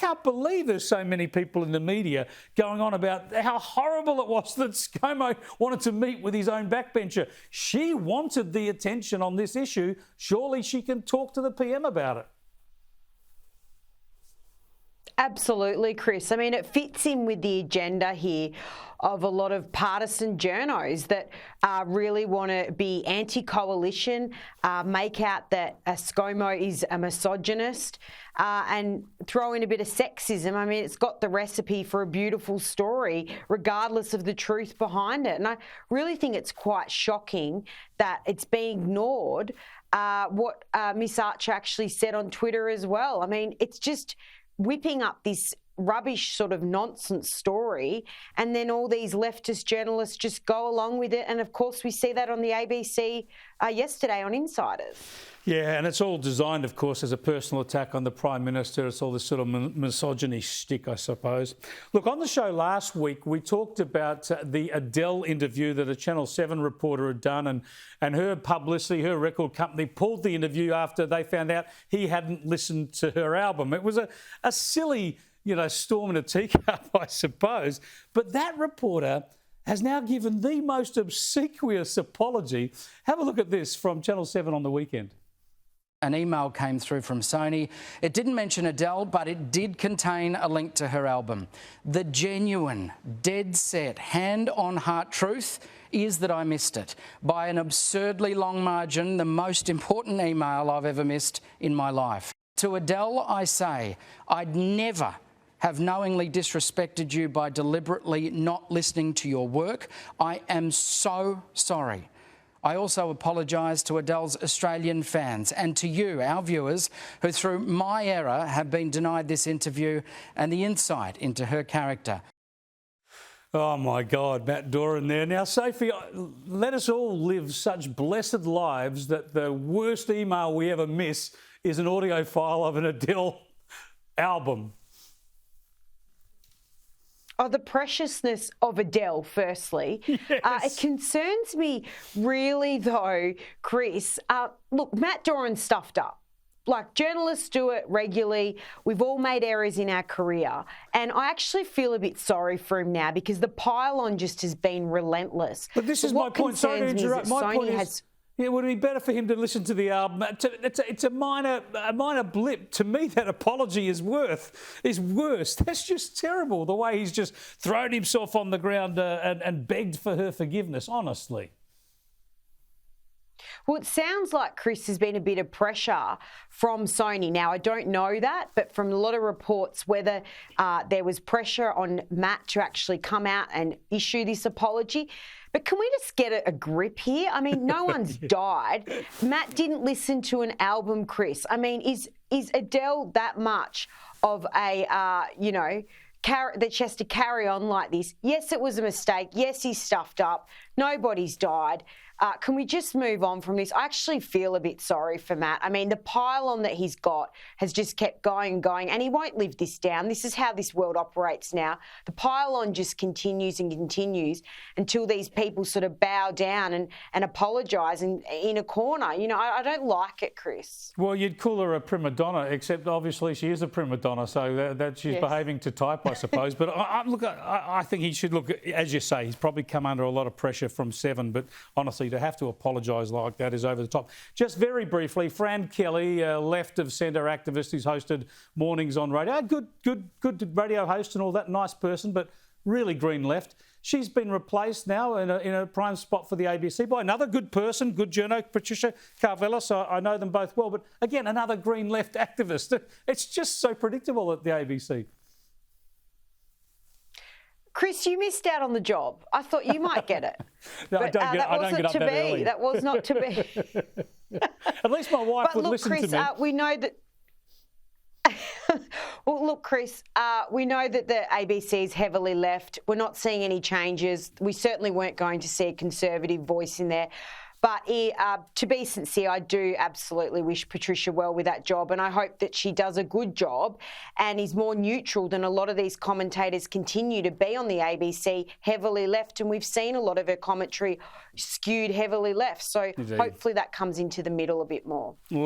can't believe there's so many people in the media going on about how horrible it was that ScoMo wanted to meet with his own backbencher. She wanted the attention on this issue. Surely she can talk to the PM about it. Absolutely, Chris. I mean, it fits in with the agenda here of a lot of partisan journos that really want to be anti-coalition, make out that ScoMo is a misogynist, and throw in a bit of sexism. I mean, it's got the recipe for a beautiful story, regardless of the truth behind it. And I really think it's quite shocking that it's being ignored, what Miss Archer actually said on Twitter as well. I mean, it's just whipping up this rubbish sort of nonsense story, and then all these leftist journalists just go along with it. And of course, we see that on the ABC yesterday on Insiders. Yeah, and it's all designed, of course, as a personal attack on the Prime Minister. It's all this sort of misogyny shtick, I suppose. Look, on the show last week, we talked about the Adele interview that a Channel 7 reporter had done, and her publicity, her record company, pulled the interview after they found out he hadn't listened to her album. It was a silly, storm in a teacup, I suppose. But that reporter has now given the most obsequious apology. Have a look at this from Channel 7 on the weekend. An email came through from Sony. It didn't mention Adele, but it did contain a link to her album. The genuine, dead set, hand-on-heart truth is that I missed it. By an absurdly long margin, the most important email I've ever missed in my life. To Adele, I say, I'd never have knowingly disrespected you by deliberately not listening to your work. I am so sorry. I also apologise to Adele's Australian fans and to you, our viewers, who through my error have been denied this interview and the insight into her character. Oh, my God, Matt Doran there. Now, Sophie, let us all live such blessed lives that the worst email we ever miss is an audio file of an Adele album. Oh, the preciousness of Adele, firstly. Yes. It concerns me really, though, Chris. Look, Matt Doran stuffed up. Like, journalists do it regularly. We've all made errors in our career. And I actually feel a bit sorry for him now because the pile-on just has been relentless. But this is my point. Sorry to interrupt. My point is, it would be better for him to listen to the album. It's a minor blip. To me, that apology is worse. That's just terrible, the way he's just thrown himself on the ground and begged for her forgiveness, honestly. Well, it sounds like, Chris, there's been a bit of pressure from Sony. Now, I don't know that, but from a lot of reports, whether there was pressure on Matt to actually come out and issue this apology. But can we just get a grip here? I mean, no one's died. Matt didn't listen to an album, Chris. I mean, is Adele that much of a, that she has to carry on like this? Yes, it was a mistake. Yes, he's stuffed up. Nobody's died. Can we just move on from this? I actually feel a bit sorry for Matt. I mean, the pile-on that he's got has just kept going and going, and he won't live this down. This is how this world operates now. The pile-on just continues and continues until these people sort of bow down and apologise in a corner. I don't like it, Chris. Well, you'd call her a prima donna, except obviously she is a prima donna, so that she's behaving to type, I suppose. But I think he should look, as you say, he's probably come under a lot of pressure from Seven, but honestly, to have to apologise like that is over the top. Just very briefly, Fran Kelly, left of centre activist who's hosted mornings on radio. Good radio host and all that, nice person, but really green left. She's been replaced now in a prime spot for the ABC by another good person, good journo, Patricia Carvella, so I know them both well. But again, another green left activist. It's just so predictable at the ABC. Chris, you missed out on the job. I thought you might get it. No, but, I don't get up that early. That was not to be. At least my wife would listen Chris, to me. We know that... Well, look, Chris, we know that the ABC is heavily left. We're not seeing any changes. We certainly weren't going to see a Conservative voice in there. But to be sincere, I do absolutely wish Patricia well with that job, and I hope that she does a good job and is more neutral than a lot of these commentators continue to be on the ABC, heavily left, and we've seen a lot of her commentary skewed heavily left. So hopefully that comes into the middle a bit more.